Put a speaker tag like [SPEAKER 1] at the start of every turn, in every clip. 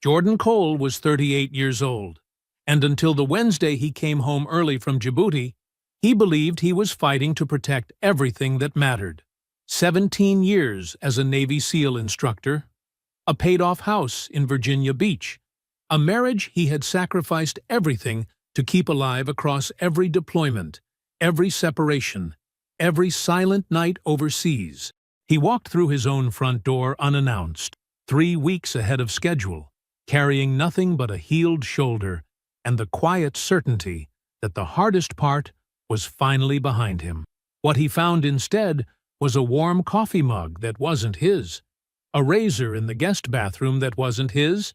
[SPEAKER 1] Jordan Cole was 38 years old, and until the Wednesday he came home early from Djibouti, he believed he was fighting to protect everything that mattered. 17 years as a Navy SEAL instructor, a paid-off house in Virginia Beach, a marriage he had sacrificed everything to keep alive across every deployment, every separation, every silent night overseas. He walked through his own front door unannounced, 3 weeks ahead of schedule, carrying nothing but a healed shoulder and the quiet certainty that the hardest part was finally behind him. What he found instead was a warm coffee mug that wasn't his, a razor in the guest bathroom that wasn't his,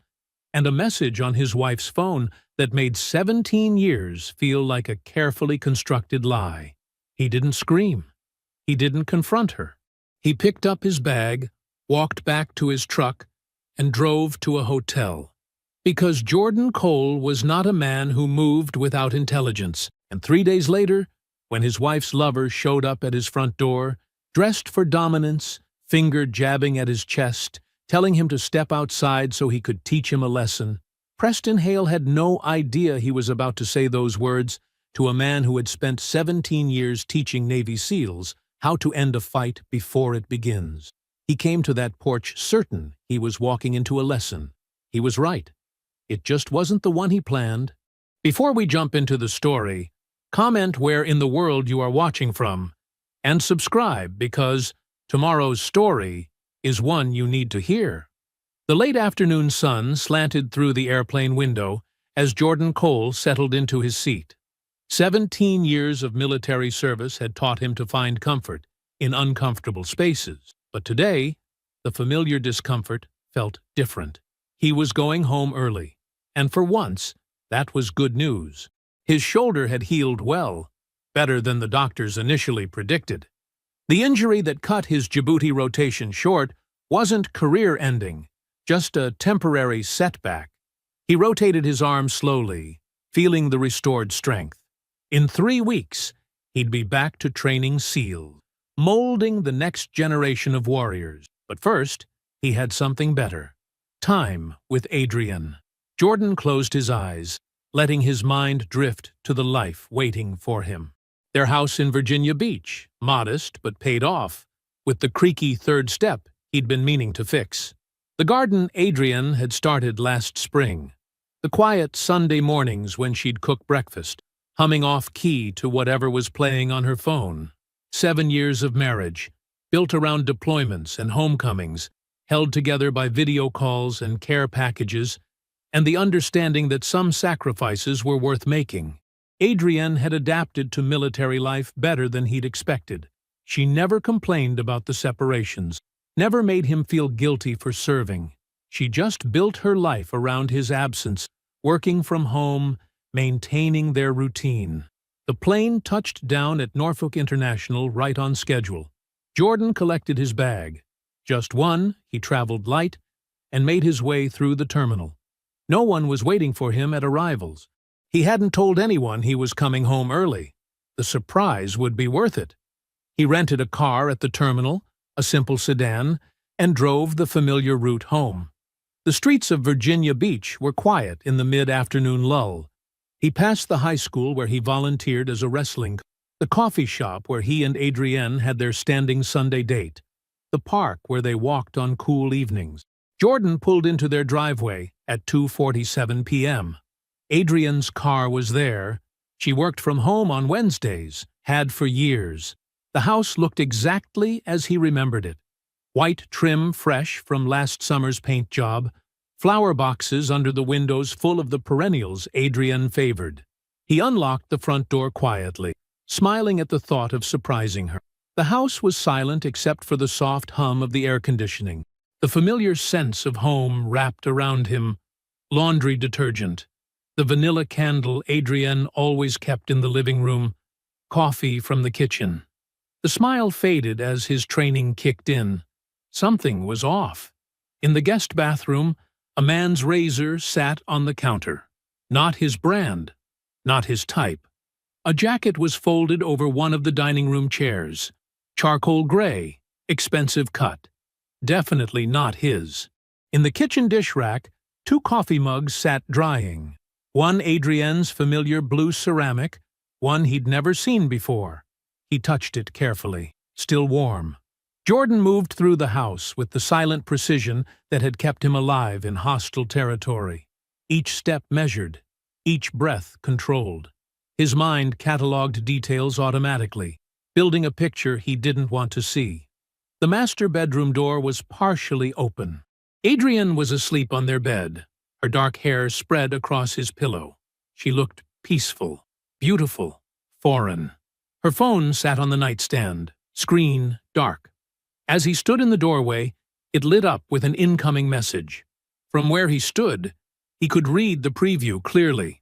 [SPEAKER 1] and a message on his wife's phone that made 17 years feel like a carefully constructed lie. He didn't scream. He didn't confront her. He picked up his bag, walked back to his truck, and drove to a hotel. Because Jordan Cole was not a man who moved without intelligence, and 3 days later, when his wife's lover showed up at his front door, dressed for dominance, finger jabbing at his chest, telling him to step outside so he could teach him a lesson, Preston Hale had no idea he was about to say those words to a man who had spent 17 years teaching Navy SEALs how to end a fight before it begins. He came to that porch certain he was walking into a lesson. He was right. It just wasn't the one he planned. Before we jump into the story, comment where in the world you are watching from, and subscribe because tomorrow's story is one you need to hear. The late afternoon sun slanted through the airplane window as Jordan Cole settled into his seat. 17 years of military service had taught him to find comfort in uncomfortable spaces, but today, the familiar discomfort felt different. He was going home early, and for once, that was good news. His shoulder had healed well, better than the doctors initially predicted. The injury that cut his Djibouti rotation short wasn't career-ending, just a temporary setback. He rotated his arm slowly, feeling the restored strength. In 3 weeks, he'd be back to training SEALs, molding the next generation of warriors. But first, he had something better. Time with Adrienne. Jordan closed his eyes, letting his mind drift to the life waiting for him. Their house in Virginia Beach, modest but paid off, with the creaky third step he'd been meaning to fix. The garden Adrienne had started last spring. The quiet Sunday mornings when she'd cook breakfast, humming off-key to whatever was playing on her phone. 7 years of marriage, built around deployments and homecomings, held together by video calls and care packages, and the understanding that some sacrifices were worth making. Adrienne had adapted to military life better than he'd expected. She never complained about the separations, never made him feel guilty for serving. She just built her life around his absence, working from home, maintaining their routine. The plane touched down at Norfolk International right on schedule. Jordan collected his bag. Just one, he traveled light, and made his way through the terminal. No one was waiting for him at arrivals. He hadn't told anyone he was coming home early. The surprise would be worth it. He rented a car at the terminal, a simple sedan, and drove the familiar route home. The streets of Virginia Beach were quiet in the mid-afternoon lull. He passed the high school where he volunteered as a wrestling coach, the coffee shop where he and Adrienne had their standing Sunday date, the park where they walked on cool evenings. Jordan pulled into their driveway at 2:47 p.m. Adrienne's car was there. She worked from home on Wednesdays, had for years. The house looked exactly as he remembered it. White trim fresh from last summer's paint job, flower boxes under the windows full of the perennials Adrienne favored. He unlocked the front door quietly, smiling at the thought of surprising her. The house was silent except for the soft hum of the air conditioning, the familiar sense of home wrapped around him, laundry detergent, the vanilla candle Adrienne always kept in the living room, coffee from the kitchen. The smile faded as his training kicked in. Something was off. In the guest bathroom, a man's razor sat on the counter. Not his brand, not his type. A jacket was folded over one of the dining room chairs. Charcoal gray, expensive cut. Definitely not his. In the kitchen dish rack, Two coffee mugs sat drying. One Adrienne's familiar blue ceramic, one he'd never seen before. He touched it carefully, still warm. Jordan moved through the house with the silent precision that had kept him alive in hostile territory. Each step measured, each breath controlled. His mind catalogued details automatically, building a picture he didn't want to see. The master bedroom door was partially open. Adrienne was asleep on their bed, her dark hair spread across his pillow. She looked peaceful, beautiful, foreign. Her phone sat on the nightstand, screen dark. As he stood in the doorway, it lit up with an incoming message. From where he stood, he could read the preview clearly.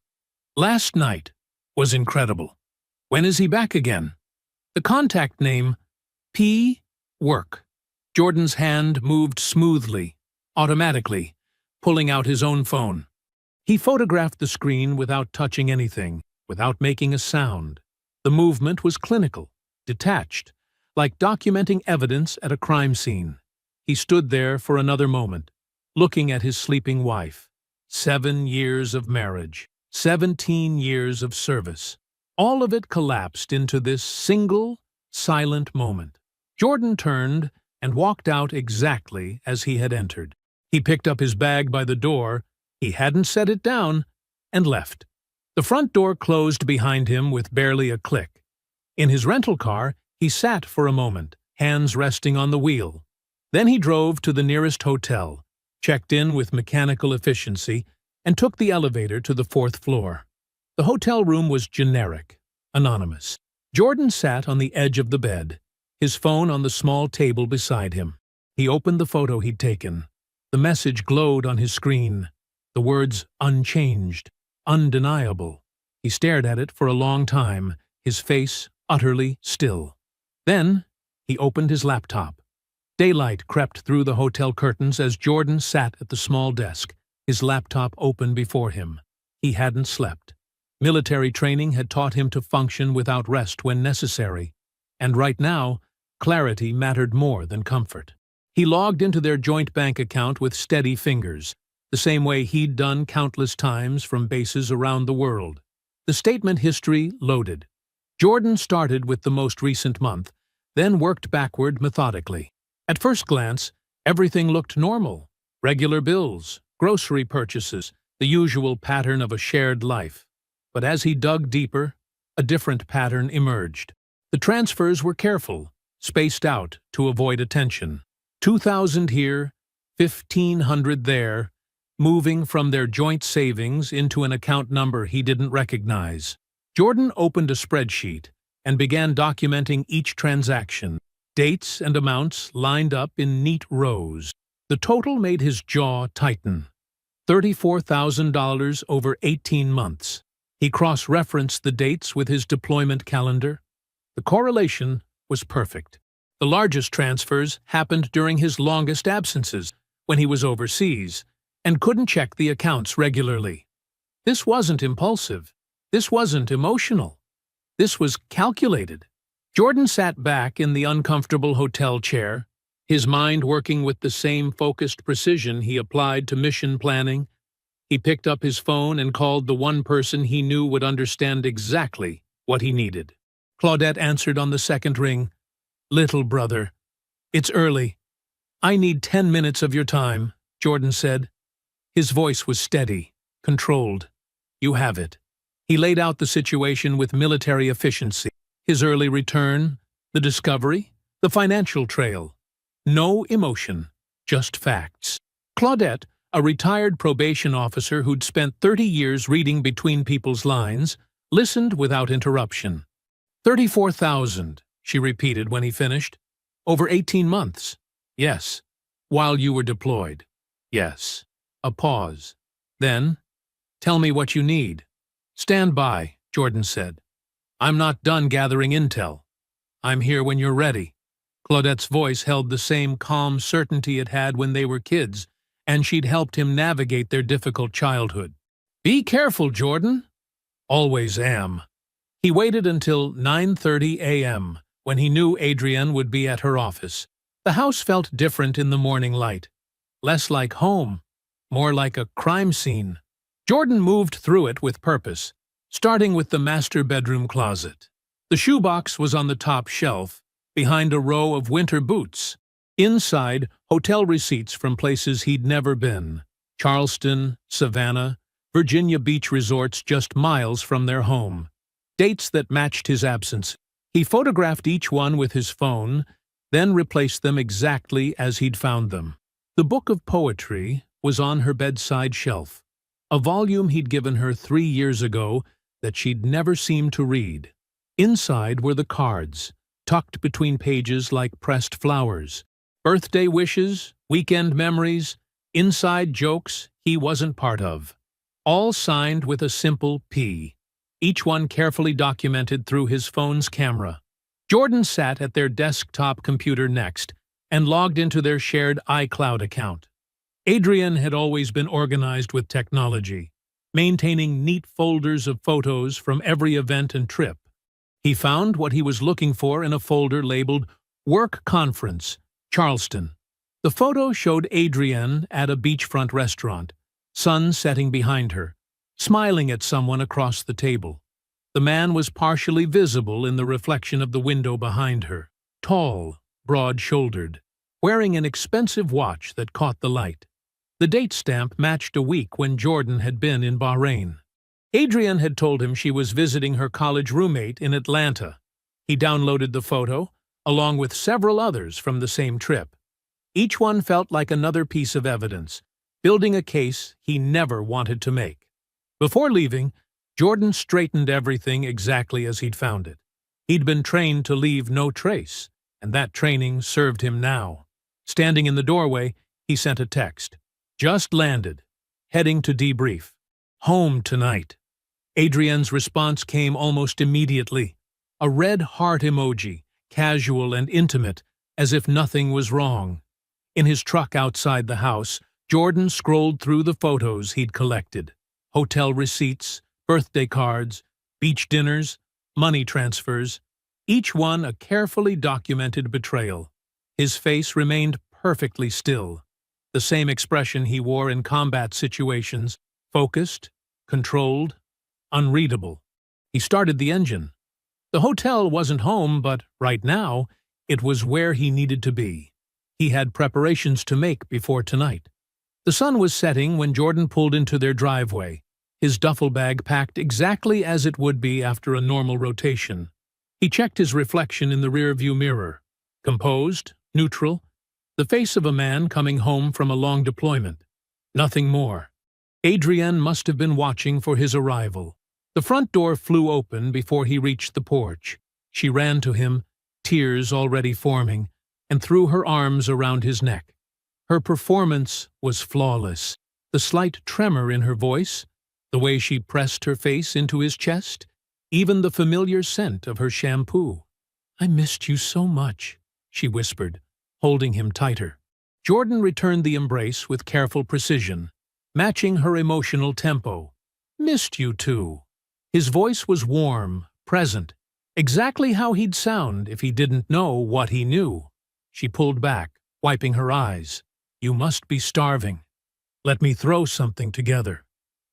[SPEAKER 1] Last night was incredible. When is he back again? The contact name, P. Work. Jordan's hand moved smoothly, automatically, pulling out his own phone. He photographed the screen without touching anything, without making a sound. The movement was clinical, detached, like documenting evidence at a crime scene. He stood there for another moment, looking at his sleeping wife. 7 years of marriage, 17 years of service. All of it collapsed into this single, silent moment. Jordan turned and walked out exactly as he had entered. He picked up his bag by the door, he hadn't set it down, and left. The front door closed behind him with barely a click. In his rental car, he sat for a moment, hands resting on the wheel. Then he drove to the nearest hotel, checked in with mechanical efficiency, and took the elevator to the 4th floor. The hotel room was generic, anonymous. Jordan sat on the edge of the bed, his phone on the small table beside him. He opened the photo he'd taken. The message glowed on his screen. The words unchanged, undeniable. He stared at it for a long time, his face utterly still. Then, he opened his laptop. Daylight crept through the hotel curtains as Jordan sat at the small desk, his laptop open before him. He hadn't slept. Military training had taught him to function without rest when necessary, and right now, clarity mattered more than comfort. He logged into their joint bank account with steady fingers, the same way he'd done countless times from bases around the world. The statement history loaded. Jordan started with the most recent month, then worked backward methodically. At first glance, everything looked normal. Regular bills, grocery purchases, the usual pattern of a shared life. But as he dug deeper, a different pattern emerged. The transfers were careful, spaced out to avoid attention. 2,000 here, 1,500 there, moving from their joint savings into an account number he didn't recognize. Jordan opened a spreadsheet and began documenting each transaction. Dates and amounts lined up in neat rows. The total made his jaw tighten. $34,000 over 18 months. He cross-referenced the dates with his deployment calendar. The correlation was perfect. The largest transfers happened during his longest absences, when he was overseas, and couldn't check the accounts regularly. This wasn't impulsive. This wasn't emotional. This was calculated. Jordan sat back in the uncomfortable hotel chair, his mind working with the same focused precision he applied to mission planning. He picked up his phone and called the one person he knew would understand exactly what he needed. Claudette answered on the second ring. "Little brother, it's early. I need 10 minutes of your time," Jordan said. His voice was steady, controlled. "You have it." He laid out the situation with military efficiency. His early return, the discovery, the financial trail. No emotion, just facts. Claudette, a retired probation officer who'd spent 30 years reading between people's lines, listened without interruption. 34,000, she repeated when he finished. Over 18 months. Yes. While you were deployed. Yes. A pause. Then, tell me what you need. Stand by, Jordan said. I'm not done gathering intel. I'm here when you're ready. Claudette's voice held the same calm certainty it had when they were kids, and she'd helped him navigate their difficult childhood. Be careful, Jordan. Always am. He waited until 9:30 a.m., when he knew Adrienne would be at her office. The house felt different in the morning light. Less like home, more like a crime scene. Jordan moved through it with purpose, starting with the master bedroom closet. The shoebox was on the top shelf, behind a row of winter boots. Inside, hotel receipts from places he'd never been: Charleston, Savannah, Virginia Beach resorts just miles from their home. Dates that matched his absence. He photographed each one with his phone, then replaced them exactly as he'd found them. The book of poetry was on her bedside shelf, a volume he'd given her 3 years ago that she'd never seemed to read. Inside were the cards, tucked between pages like pressed flowers. Birthday wishes, weekend memories, inside jokes he wasn't part of. All signed with a simple P, each one carefully documented through his phone's camera. Jordan sat at their desktop computer next and logged into their shared iCloud account. Adrian had always been organized with technology, maintaining neat folders of photos from every event and trip. He found what he was looking for in a folder labeled Work Conference, Charleston. The photo showed Adrienne at a beachfront restaurant, sun setting behind her, smiling at someone across the table. The man was partially visible in the reflection of the window behind her, tall, broad-shouldered, wearing an expensive watch that caught the light. The date stamp matched a week when Jordan had been in Bahrain. Adrienne had told him she was visiting her college roommate in Atlanta. He downloaded the photo, along with several others from the same trip. Each one felt like another piece of evidence, building a case he never wanted to make. Before leaving, Jordan straightened everything exactly as he'd found it. He'd been trained to leave no trace, and that training served him now. Standing in the doorway, he sent a text. Just landed. Heading to debrief. Home tonight. Adrienne's response came almost immediately. A red heart emoji, casual and intimate, as if nothing was wrong. In his truck outside the house, Jordan scrolled through the photos he'd collected. Hotel receipts, birthday cards, beach dinners, money transfers, each one a carefully documented betrayal. His face remained perfectly still, the same expression he wore in combat situations, focused, controlled, unreadable. He started the engine. The hotel wasn't home, but right now, it was where he needed to be. He had preparations to make before tonight. The sun was setting when Jordan pulled into their driveway, his duffel bag packed exactly as it would be after a normal rotation. He checked his reflection in the rearview mirror. Composed, neutral, the face of a man coming home from a long deployment. Nothing more. Adrienne must have been watching for his arrival. The front door flew open before he reached the porch. She ran to him, tears already forming, and threw her arms around his neck. Her performance was flawless. The slight tremor in her voice, the way she pressed her face into his chest, even the familiar scent of her shampoo. "I missed you so much," she whispered, holding him tighter. Jordan returned the embrace with careful precision, matching her emotional tempo. "Missed you too." His voice was warm, present, exactly how he'd sound if he didn't know what he knew. She pulled back, wiping her eyes. "You must be starving. Let me throw something together."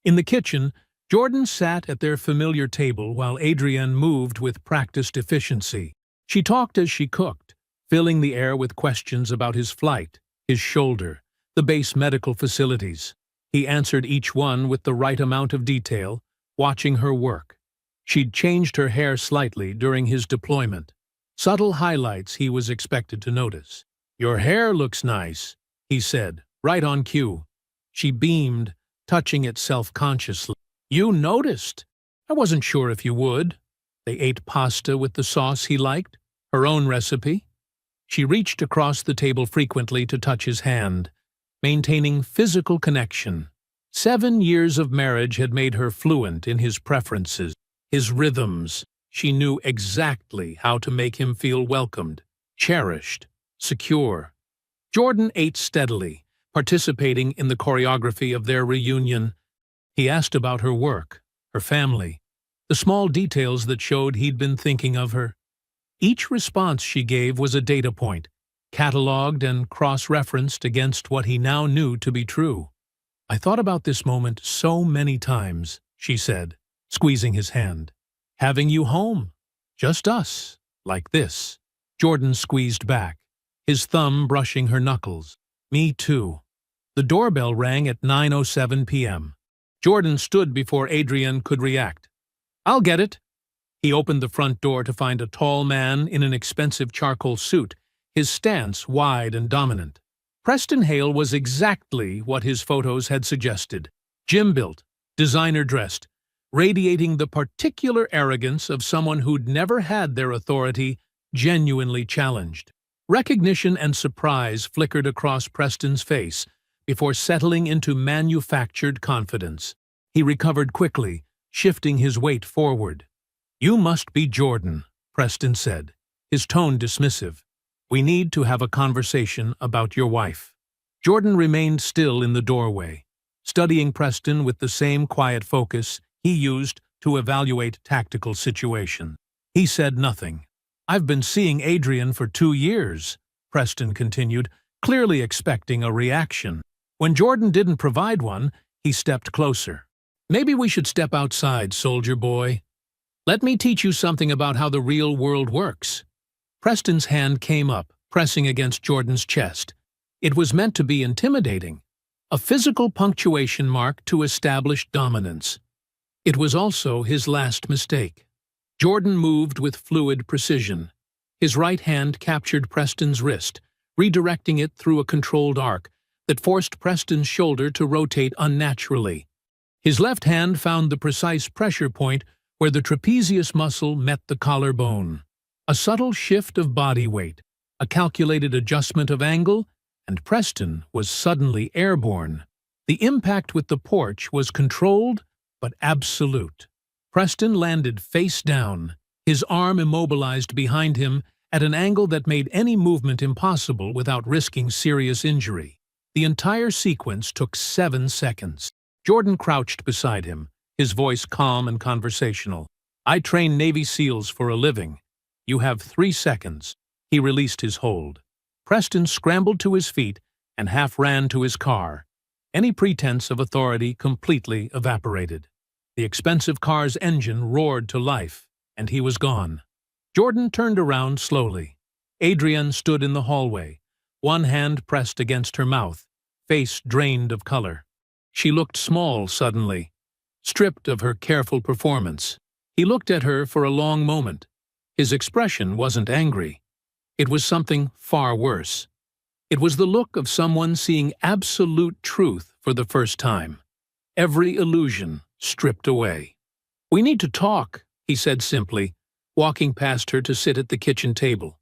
[SPEAKER 1] In the kitchen, Jordan sat at their familiar table while Adrienne moved with practiced efficiency. She talked as she cooked, filling the air with questions about his flight, his shoulder, the base medical facilities. He answered each one with the right amount of detail, watching her work. She'd changed her hair slightly during his deployment. Subtle highlights he was expected to notice. "Your hair looks nice," he said, right on cue. She beamed, touching it self-consciously. "You noticed. I wasn't sure if you would." They ate pasta with the sauce he liked, her own recipe. She reached across the table frequently to touch his hand, maintaining physical connection. 7 years of marriage had made her fluent in his preferences, his rhythms. She knew exactly how to make him feel welcomed, cherished, secure. Jordan ate steadily, participating in the choreography of their reunion. He asked about her work, her family, the small details that showed he'd been thinking of her. Each response she gave was a data point, catalogued and cross-referenced against what he now knew to be true. I thought about this moment so many times, she said, squeezing his hand. Having you home. Just us. Like this. Jordan squeezed back, his thumb brushing her knuckles. Me too. The doorbell rang at 9:07 p.m. Jordan stood before Adrian could react. I'll get it. He opened the front door to find a tall man in an expensive charcoal suit, his stance wide and dominant. Preston Hale was exactly what his photos had suggested. Gym-built, designer-dressed, radiating the particular arrogance of someone who'd never had their authority genuinely challenged. Recognition and surprise flickered across Preston's face before settling into manufactured confidence. He recovered quickly, shifting his weight forward. You must be Jordan, Preston said, his tone dismissive. We need to have a conversation about your wife. Jordan remained still in the doorway, studying Preston with the same quiet focus he used to evaluate tactical situations. He said nothing. I've been seeing Adrian for 2 years, Preston continued, clearly expecting a reaction. When Jordan didn't provide one, he stepped closer. Maybe we should step outside, soldier boy. Let me teach you something about how the real world works. Preston's hand came up, pressing against Jordan's chest. It was meant to be intimidating, a physical punctuation mark to establish dominance. It was also his last mistake. Jordan moved with fluid precision. His right hand captured Preston's wrist, redirecting it through a controlled arc that forced Preston's shoulder to rotate unnaturally. His left hand found the precise pressure point where the trapezius muscle met the collarbone. A subtle shift of body weight, a calculated adjustment of angle, and Preston was suddenly airborne. The impact with the porch was controlled but absolute. Preston landed face down, his arm immobilized behind him at an angle that made any movement impossible without risking serious injury. The entire sequence took 7 seconds. Jordan crouched beside him, his voice calm and conversational. I train Navy SEALs for a living. You have 3 seconds. He released his hold. Preston scrambled to his feet and half ran to his car. Any pretense of authority completely evaporated. The expensive car's engine roared to life, and he was gone. Jordan turned around slowly. Adrienne stood in the hallway, one hand pressed against her mouth, face drained of color. She looked small suddenly, stripped of her careful performance. He looked at her for a long moment. His expression wasn't angry. It was something far worse. It was the look of someone seeing absolute truth for the first time. Every illusion stripped away. We need to talk, he said simply, walking past her to sit at the kitchen table.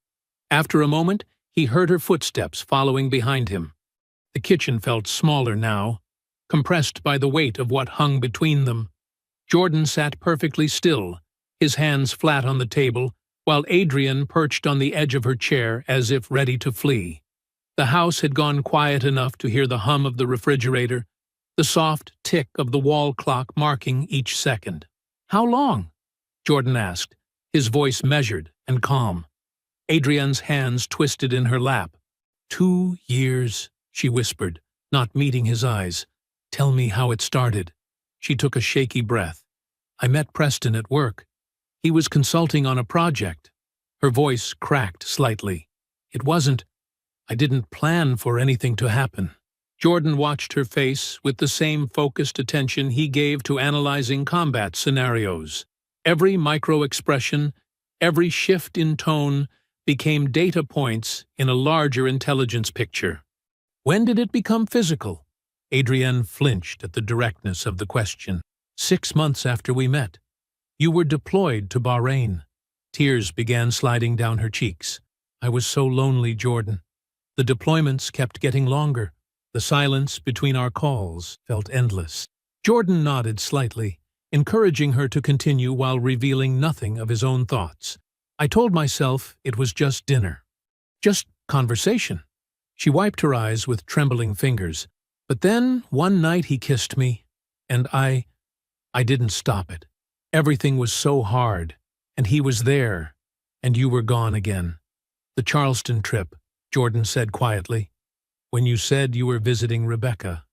[SPEAKER 1] After a moment, he heard her footsteps following behind him. The kitchen felt smaller now, compressed by the weight of what hung between them. Jordan sat perfectly still, his hands flat on the table, while Adrienne perched on the edge of her chair as if ready to flee. The house had gone quiet enough to hear the hum of the refrigerator, the soft tick of the wall clock marking each second. How long? Jordan asked, his voice measured and calm. Adrienne's hands twisted in her lap. 2 years, she whispered, not meeting his eyes. Tell me how it started. She took a shaky breath. I met Preston at work. He was consulting on a project. Her voice cracked slightly. I didn't plan for anything to happen. Jordan watched her face with the same focused attention he gave to analyzing combat scenarios. Every micro-expression, every shift in tone became data points in a larger intelligence picture. When did it become physical? Adrienne flinched at the directness of the question. 6 months after we met. You were deployed to Bahrain. Tears began sliding down her cheeks. I was so lonely, Jordan. The deployments kept getting longer. The silence between our calls felt endless. Jordan nodded slightly, encouraging her to continue while revealing nothing of his own thoughts. I told myself it was just dinner. Just conversation. She wiped her eyes with trembling fingers. But then, one night he kissed me, and I didn't stop it. Everything was so hard, and he was there, and you were gone again. The Charleston trip, Jordan said quietly. When you said you were visiting Rebecca.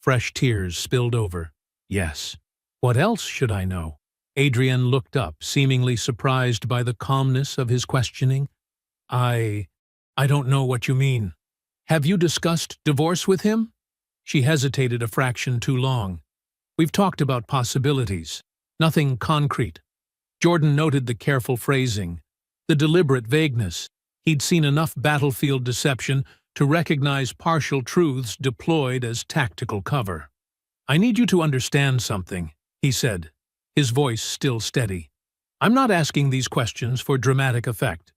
[SPEAKER 1] Fresh tears spilled over. Yes. What else should I know? Adrian looked up, seemingly surprised by the calmness of his questioning. I don't know what you mean. Have you discussed divorce with him? She hesitated a fraction too long. We've talked about possibilities. Nothing concrete. Jordan noted the careful phrasing, the deliberate vagueness. He'd seen enough battlefield deception to recognize partial truths deployed as tactical cover. I need you to understand something, he said, his voice still steady. I'm not asking these questions for dramatic effect.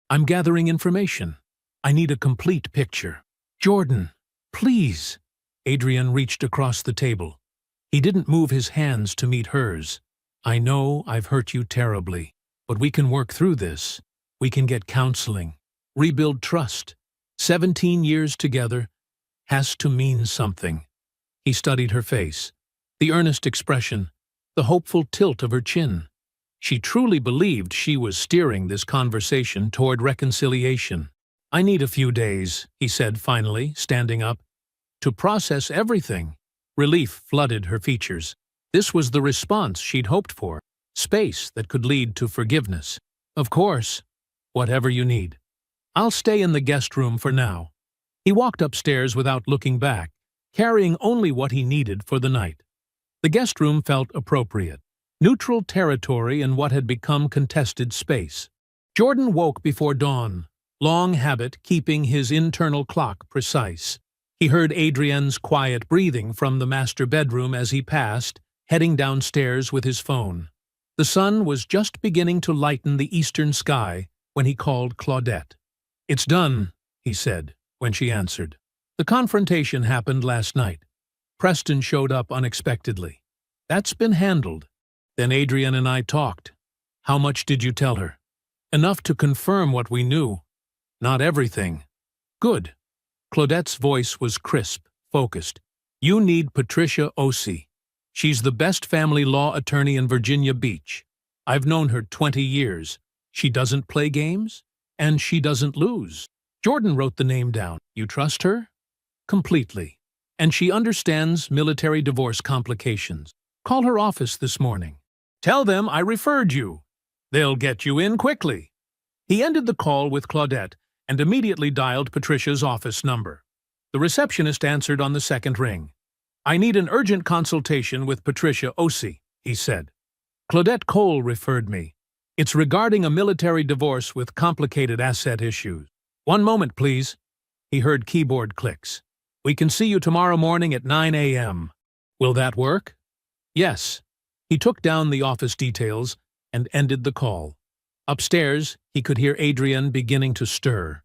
[SPEAKER 1] I'm gathering information. I need a complete picture. Jordan, please. Adrian reached across the table. He didn't move his hands to meet hers. I know I've hurt you terribly, but we can work through this. We can get counseling, rebuild trust. 17 years together has to mean something. He studied her face, the earnest expression, the hopeful tilt of her chin. She truly believed she was steering this conversation toward reconciliation. I need a few days, he said finally, standing up, to process everything. Relief flooded her features. This was the response she'd hoped for, space that could lead to forgiveness. Of course, whatever you need. I'll stay in the guest room for now. He walked upstairs without looking back, carrying only what he needed for the night. The guest room felt appropriate, neutral territory in what had become contested space. Jordan woke before dawn, long habit keeping his internal clock precise. He heard Adrian's quiet breathing from the master bedroom as he passed, heading downstairs with his phone. The sun was just beginning to lighten the eastern sky when he called Claudette. It's done, he said, when she answered. The confrontation happened last night. Preston showed up unexpectedly. That's been handled. Then Adrian and I talked. How much did you tell her? Enough to confirm what we knew. Not everything. Good. Claudette's voice was crisp, focused. You need Patricia Osei. She's the best family law attorney in Virginia Beach. I've known her 20 years. She doesn't play games, and she doesn't lose. Jordan wrote the name down. You trust her? Completely. And she understands military divorce complications. Call her office this morning. Tell them I referred you. They'll get you in quickly. He ended the call with Claudette and immediately dialed Patricia's office number. The receptionist answered on the second ring. I need an urgent consultation with Patricia Osei, he said. Claudette Cole referred me. It's regarding a military divorce with complicated asset issues. One moment, please. He heard keyboard clicks. We can see you tomorrow morning at 9 a.m. Will that work? Yes. He took down the office details and ended the call. Upstairs, he could hear Adrian beginning to stir.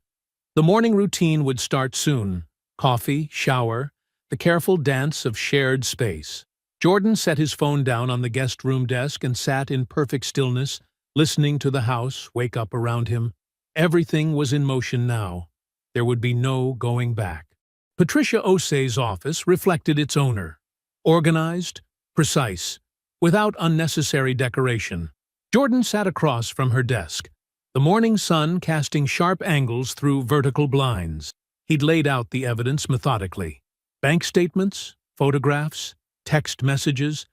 [SPEAKER 1] The morning routine would start soon. Coffee, shower, the careful dance of shared space. Jordan set his phone down on the guest room desk and sat in perfect stillness, listening to the house wake up around him. Everything was in motion now. There would be no going back. Patricia Osei's office reflected its owner. Organized, precise, without unnecessary decoration. Jordan sat across from her desk, the morning sun casting sharp angles through vertical blinds. He'd laid out the evidence methodically. Bank statements, photographs, text messages,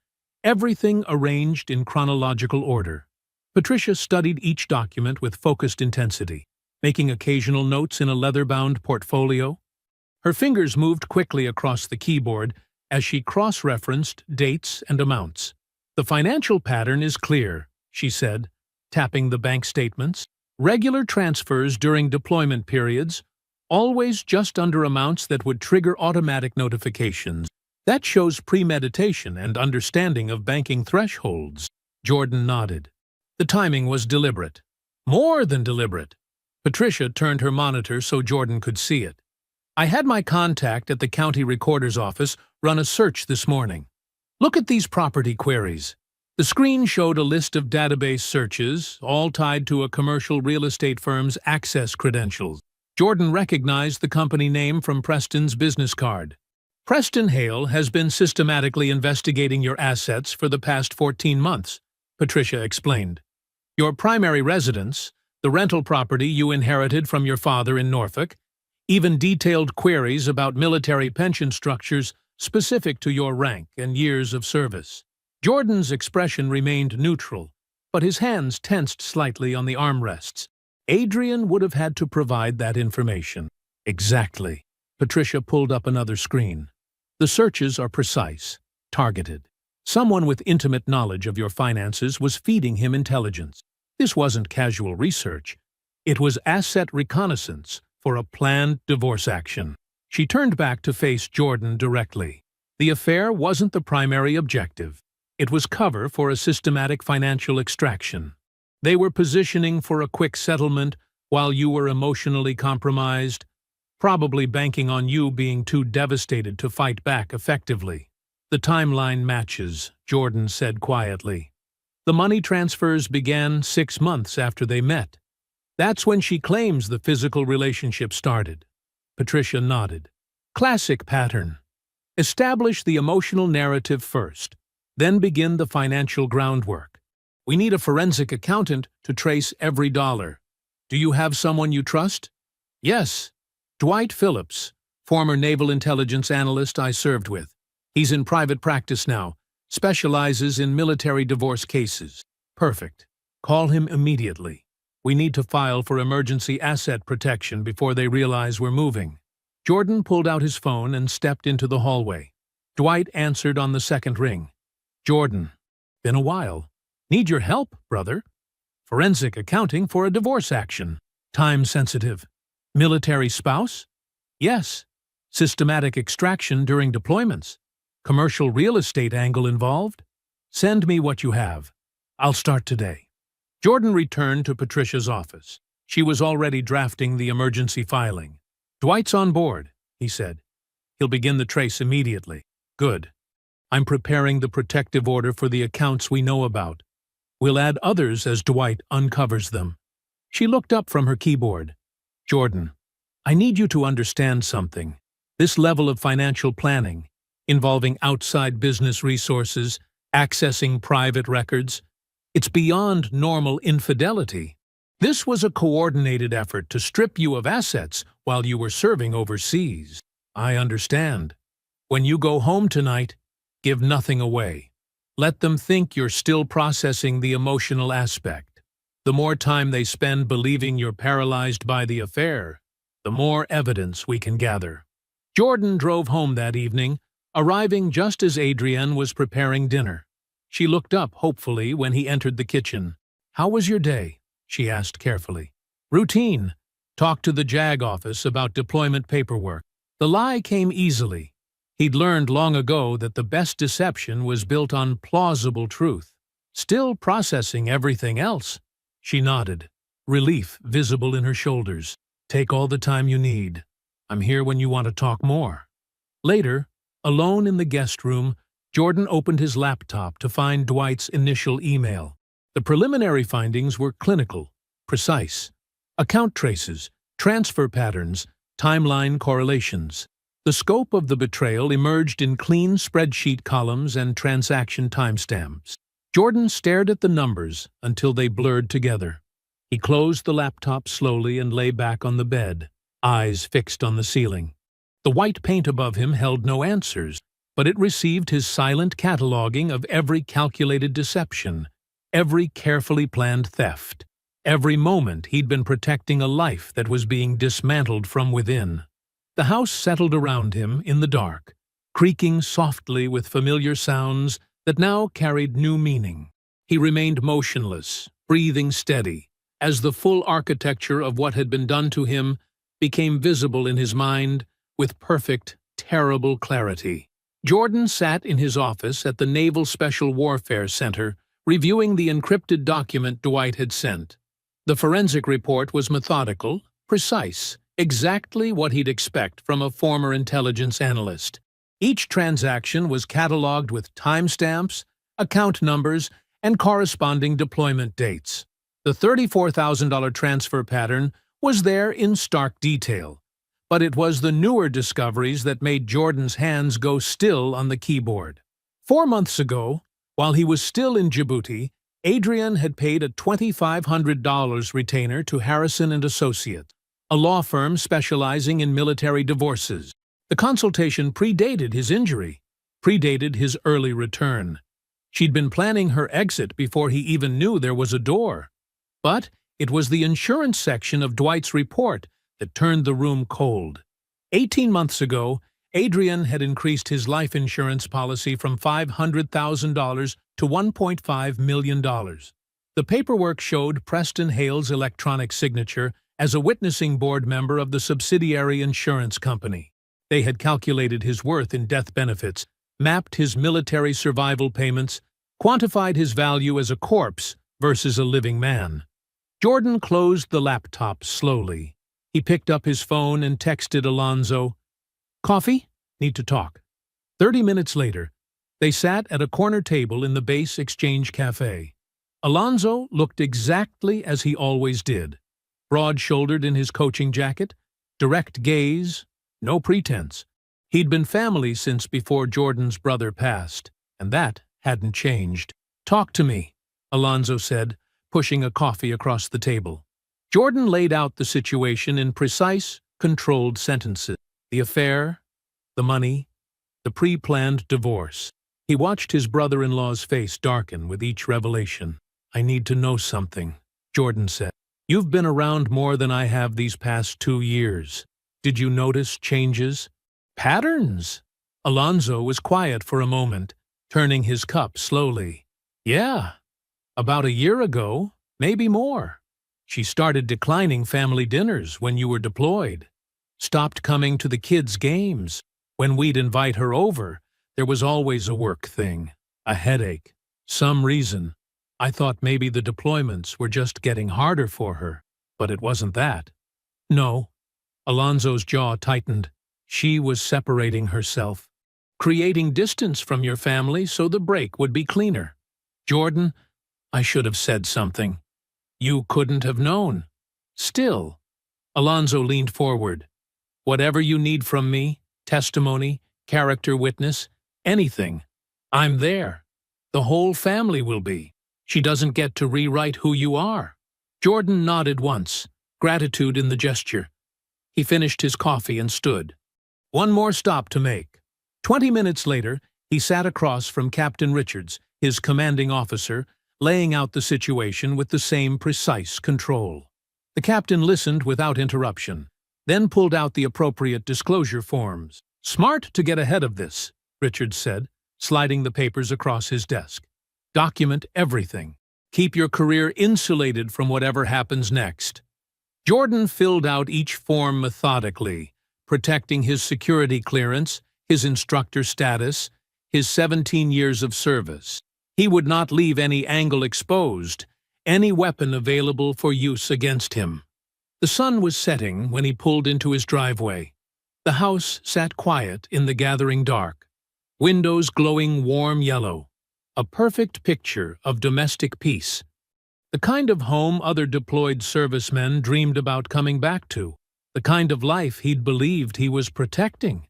[SPEAKER 1] everything arranged in chronological order. Patricia studied each document with focused intensity, making occasional notes in a leather-bound portfolio. Her fingers moved quickly across the keyboard as she cross-referenced dates and amounts. The financial pattern is clear, she said, tapping the bank statements. Regular transfers during deployment periods, always just under amounts that would trigger automatic notifications. That shows premeditation and understanding of banking thresholds. Jordan nodded. The timing was deliberate. More than deliberate. Patricia turned her monitor so Jordan could see it. I had my contact at the county recorder's office run a search this morning. Look at these property queries. The screen showed a list of database searches, all tied to a commercial real estate firm's access credentials. Jordan recognized the company name from Preston's business card. Preston Hale has been systematically investigating your assets for the past 14 months, Patricia explained. Your primary residence, the rental property you inherited from your father in Norfolk, even detailed queries about military pension structures specific to your rank and years of service. Jordan's expression remained neutral, but his hands tensed slightly on the armrests. Adrian would have had to provide that information. Exactly. Patricia pulled up another screen. The searches are precise, targeted. Someone with intimate knowledge of your finances was feeding him intelligence. This wasn't casual research. It was asset reconnaissance for a planned divorce action. She turned back to face Jordan directly. The affair wasn't the primary objective. It was cover for a systematic financial extraction. They were positioning for a quick settlement while you were emotionally compromised, probably banking on you being too devastated to fight back effectively. The timeline matches, Jordan said quietly. The money transfers began 6 months after they met. That's when she claims the physical relationship started. Patricia nodded. Classic pattern. Establish the emotional narrative first, then begin the financial groundwork. We need a forensic accountant to trace every dollar. Do you have someone you trust? Yes. Dwight Phillips, former naval intelligence analyst I served with. He's in private practice now, specializes in military divorce cases. Perfect. Call him immediately. We need to file for emergency asset protection before they realize we're moving. Jordan pulled out his phone and stepped into the hallway. Dwight answered on the second ring. Jordan. Been a while. Need your help, brother. Forensic accounting for a divorce action. Time sensitive. Military spouse? Yes. Systematic extraction during deployments. Commercial real estate angle involved? Send me what you have. I'll start today. Jordan returned to Patricia's office. She was already drafting the emergency filing. Dwight's on board, he said. He'll begin the trace immediately. Good. I'm preparing the protective order for the accounts we know about. We'll add others as Dwight uncovers them. She looked up from her keyboard. Jordan, I need you to understand something. This level of financial planning, involving outside business resources, accessing private records, it's beyond normal infidelity. This was a coordinated effort to strip you of assets while you were serving overseas. I understand. When you go home tonight, give nothing away. Let them think you're still processing the emotional aspect. The more time they spend believing you're paralyzed by the affair, the more evidence we can gather. Jordan drove home that evening, arriving just as Adrienne was preparing dinner. She looked up hopefully when he entered the kitchen. How was your day? She asked carefully. Routine. Talked to the JAG office about deployment paperwork. The lie came easily. He'd learned long ago that the best deception was built on plausible truth. Still processing everything else. She nodded, relief visible in her shoulders. Take all the time you need. I'm here when you want to talk more. Later, alone in the guest room, Jordan opened his laptop to find Dwight's initial email. The preliminary findings were clinical, precise. Account traces, transfer patterns, timeline correlations. The scope of the betrayal emerged in clean spreadsheet columns and transaction timestamps. Jordan stared at the numbers until they blurred together. He closed the laptop slowly and lay back on the bed, eyes fixed on the ceiling. The white paint above him held no answers, but it received his silent cataloging of every calculated deception, every carefully planned theft, every moment he'd been protecting a life that was being dismantled from within. The house settled around him in the dark, creaking softly with familiar sounds that now carried new meaning. He remained motionless, breathing steady, as the full architecture of what had been done to him became visible in his mind with perfect, terrible clarity. Jordan sat in his office at the Naval Special Warfare Center, reviewing the encrypted document Dwight had sent. The forensic report was methodical, precise, exactly what he'd expect from a former intelligence analyst. Each transaction was cataloged with timestamps, account numbers, and corresponding deployment dates. The $34,000 transfer pattern was there in stark detail, but it was the newer discoveries that made Jordan's hands go still on the keyboard. 4 months ago, while he was still in Djibouti, Adrian had paid a $2,500 retainer to Harrison & Associates, a law firm specializing in military divorces. The consultation predated his injury, predated his early return. She'd been planning her exit before he even knew there was a door. But it was the insurance section of Dwight's report that turned the room cold. 18 months ago, Adrian had increased his life insurance policy from $500,000 to $1.5 million. The paperwork showed Preston Hale's electronic signature as a witnessing board member of the subsidiary insurance company. They had calculated his worth in death benefits, mapped his military survival payments, quantified his value as a corpse versus a living man. Jordan closed the laptop slowly. He picked up his phone and texted Alonzo, "Coffee? Need to talk." 30 minutes later, they sat at a corner table in the Base Exchange Cafe. Alonzo looked exactly as he always did. Broad-shouldered in his coaching jacket, direct gaze, no pretense. He'd been family since before Jordan's brother passed, and that hadn't changed. "Talk to me," Alonzo said, pushing a coffee across the table. Jordan laid out the situation in precise, controlled sentences. The affair, the money, the pre-planned divorce. He watched his brother-in-law's face darken with each revelation. "I need to know something," Jordan said. "You've been around more than I have these past 2 years. Did you notice changes? Patterns?" Alonzo was quiet for a moment, turning his cup slowly. "Yeah, about a year ago, maybe more. She started declining family dinners when you were deployed. Stopped coming to the kids' games. When we'd invite her over, there was always a work thing, a headache, some reason. I thought maybe the deployments were just getting harder for her, but it wasn't that." "No." Alonzo's jaw tightened. "She was separating herself, creating distance from your family so the break would be cleaner." "Jordan, I should have said something. You couldn't have known." "Still." Alonzo leaned forward. "Whatever you need from me, testimony, character witness, anything, I'm there. The whole family will be. She doesn't get to rewrite who you are." Jordan nodded once, gratitude in the gesture. He finished his coffee and stood. One more stop to make. 20 minutes later, he sat across from Captain Richards, his commanding officer, laying out the situation with the same precise control. The captain listened without interruption, then pulled out the appropriate disclosure forms. "Smart to get ahead of this," Richards said, sliding the papers across his desk. "Document everything. Keep your career insulated from whatever happens next." Jordan filled out each form methodically, protecting his security clearance, his instructor status, his 17 years of service. He would not leave any angle exposed, any weapon available for use against him. The sun was setting when he pulled into his driveway. The house sat quiet in the gathering dark, windows glowing warm yellow, a perfect picture of domestic peace. The kind of home other deployed servicemen dreamed about coming back to, the kind of life he'd believed he was protecting.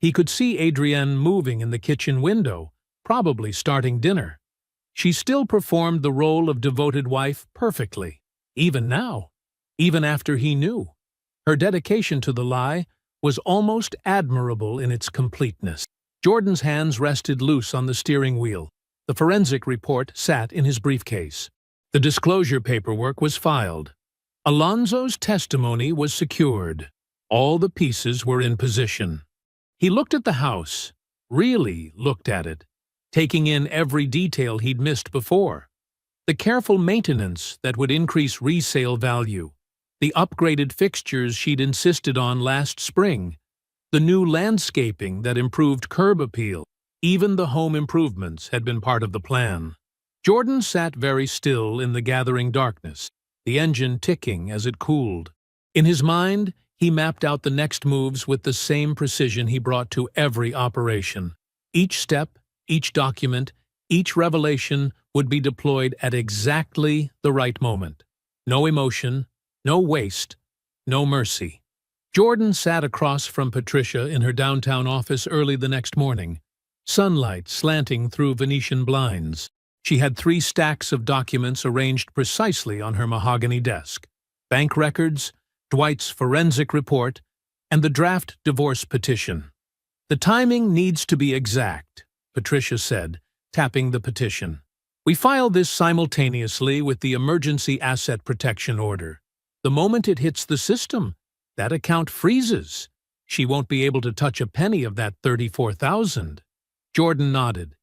[SPEAKER 1] He could see Adrienne moving in the kitchen window, probably starting dinner. She still performed the role of devoted wife perfectly, even now, even after he knew. Her dedication to the lie was almost admirable in its completeness. Jordan's hands rested loose on the steering wheel. The forensic report sat in his briefcase. The disclosure paperwork was filed. Alonzo's testimony was secured. All the pieces were in position. He looked at the house, really looked at it, taking in every detail he'd missed before. The careful maintenance that would increase resale value, the upgraded fixtures she'd insisted on last spring, the new landscaping that improved curb appeal. Even the home improvements had been part of the plan. Jordan sat very still in the gathering darkness, the engine ticking as it cooled. In his mind, he mapped out the next moves with the same precision he brought to every operation. Each step, each document, each revelation would be deployed at exactly the right moment. No emotion, no waste, no mercy. Jordan sat across from Patricia in her downtown office early the next morning, sunlight slanting through Venetian blinds. She had 3 stacks of documents arranged precisely on her mahogany desk: bank records, Dwight's forensic report, and the draft divorce petition. The timing needs to be exact, Patricia said, tapping the petition. We filed this simultaneously with the Emergency Asset Protection Order. The moment it hits the system, that account freezes. She won't be able to touch a penny of that $34,000. Jordan nodded.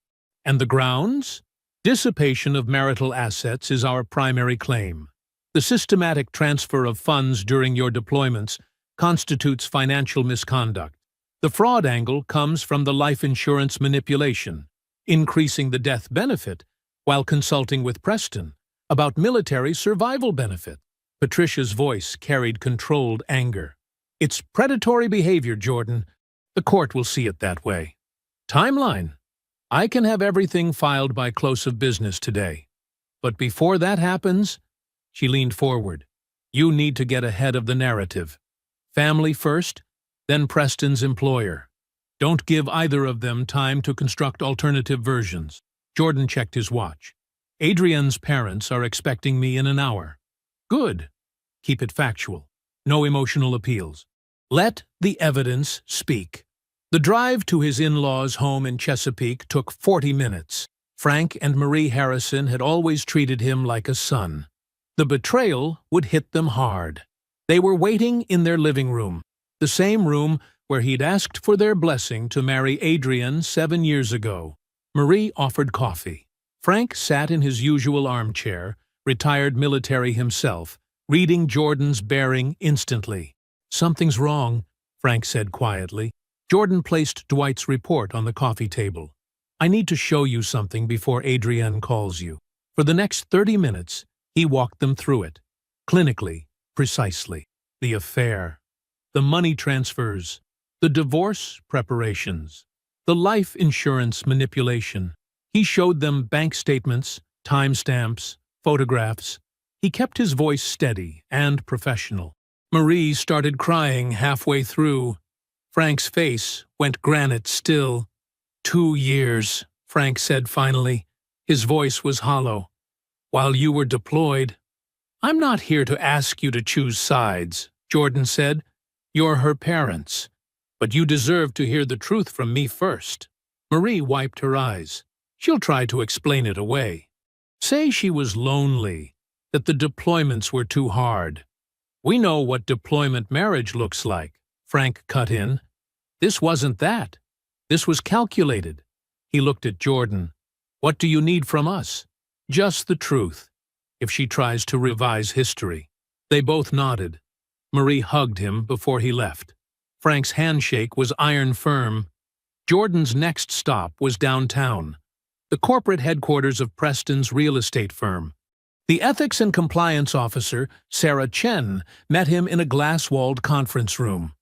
[SPEAKER 1] And the grounds? Dissipation of marital assets is our primary claim. The systematic transfer of funds during your deployments constitutes financial misconduct. The fraud angle comes from the life insurance manipulation, increasing the death benefit while consulting with Preston about military survival benefit. Patricia's voice carried controlled anger. It's predatory behavior, Jordan. The court will see it that way. Timeline. I can have everything filed by close of business today. But before that happens, she leaned forward. You need to get ahead of the narrative. Family first, then Preston's employer. Don't give either of them time to construct alternative versions. Jordan checked his watch. Adrian's parents are expecting me in an hour. Good. Keep it factual. No emotional appeals. Let the evidence speak. The drive to his in-laws' home in Chesapeake took 40 minutes. Frank and Marie Harrison had always treated him like a son. The betrayal would hit them hard. They were waiting in their living room, the same room where he'd asked for their blessing to marry Adrian 7 years ago. Marie offered coffee. Frank sat in his usual armchair, retired military himself, reading Jordan's bearing instantly. Something's wrong, Frank said quietly. Jordan placed Dwight's report on the coffee table. I need to show you something before Adrian calls you. For the next 30 minutes, he walked them through it. Clinically, precisely. The affair. The money transfers. The divorce preparations. The life insurance manipulation. He showed them bank statements, timestamps, photographs. He kept his voice steady and professional. Marie started crying halfway through. Frank's face went granite still. 2 years, Frank said finally. His voice was hollow. While you were deployed. I'm not here to ask you to choose sides, Jordan said. You're her parents. But you deserve to hear the truth from me first. Marie wiped her eyes. She'll try to explain it away. Say she was lonely, that the deployments were too hard. We know what deployment marriage looks like, Frank cut in. This wasn't that. This was calculated. He looked at Jordan. What do you need from us? Just the truth, if she tries to revise history. They both nodded. Marie hugged him before he left. Frank's handshake was iron firm. Jordan's next stop was downtown, the corporate headquarters of Preston's real estate firm. The ethics and compliance officer, Sarah Chen, met him in a glass-walled conference room.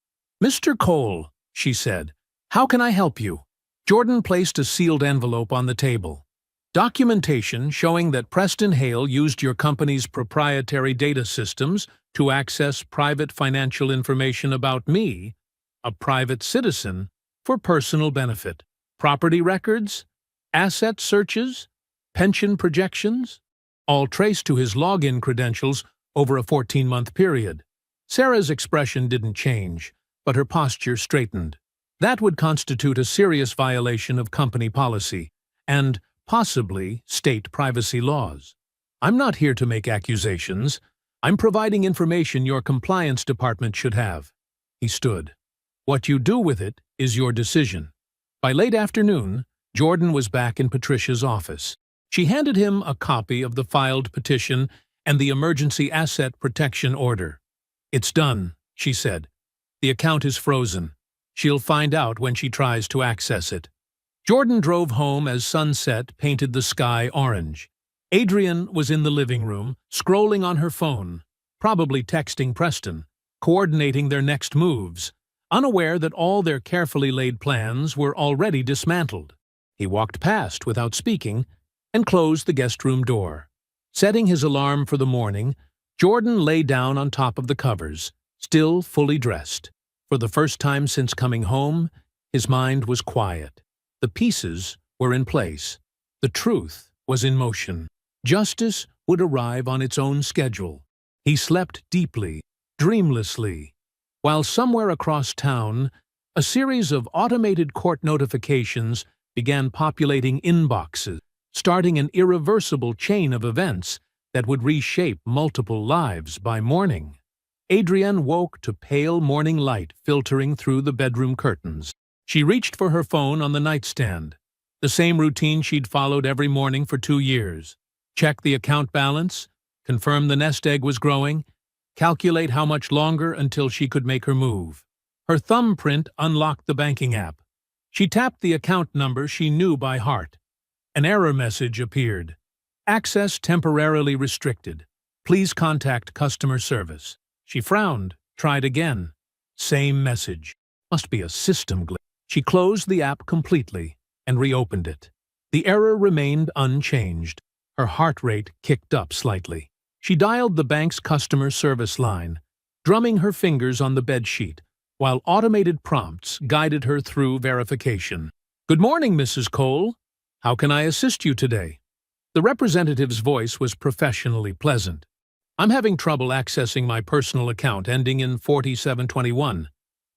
[SPEAKER 1] Mr. Cole, she said, how can I help you? Jordan placed a sealed envelope on the table. Documentation showing that Preston Hale used your company's proprietary data systems to access private financial information about me, a private citizen, for personal benefit. Property records, asset searches, pension projections, all traced to his login credentials over a 14-month period. Sarah's expression didn't change, but her posture straightened. That would constitute a serious violation of company policy and, possibly, state privacy laws. I'm not here to make accusations. I'm providing information your compliance department should have. He stood. What you do with it is your decision. By late afternoon, Jordan was back in Patricia's office. She handed him a copy of the filed petition and the Emergency Asset Protection Order. It's done, she said. The account is frozen. She'll find out when she tries to access it. Jordan drove home as sunset painted the sky orange. Adrian was in the living room, scrolling on her phone, probably texting Preston, coordinating their next moves, unaware that all their carefully laid plans were already dismantled. He walked past without speaking and closed the guest room door. Setting his alarm for the morning, Jordan lay down on top of the covers, still fully dressed. For the first time since coming home, his mind was quiet. The pieces were in place. The truth was in motion. Justice would arrive on its own schedule. He slept deeply, dreamlessly, while somewhere across town, A series of automated court notifications began populating inboxes, starting an irreversible chain of events that would reshape multiple lives by morning. Adrienne woke to pale morning light filtering through the bedroom curtains. She reached for her phone on the nightstand, the same routine she'd followed every morning for 2 years. Check the account balance, confirm the nest egg was growing, calculate how much longer until she could make her move. Her thumbprint unlocked the banking app. She tapped the account number she knew by heart. An error message appeared. Access temporarily restricted. Please contact customer service. She frowned, tried again. Same message. Must be a system glitch. She closed the app completely and reopened it. The error remained unchanged. Her heart rate kicked up slightly. She dialed the bank's customer service line, drumming her fingers on the bedsheet, while automated prompts guided her through verification. "Good morning, Mrs. Cole. How can I assist you today?" The representative's voice was professionally pleasant. "I'm having trouble accessing my personal account ending in 4721.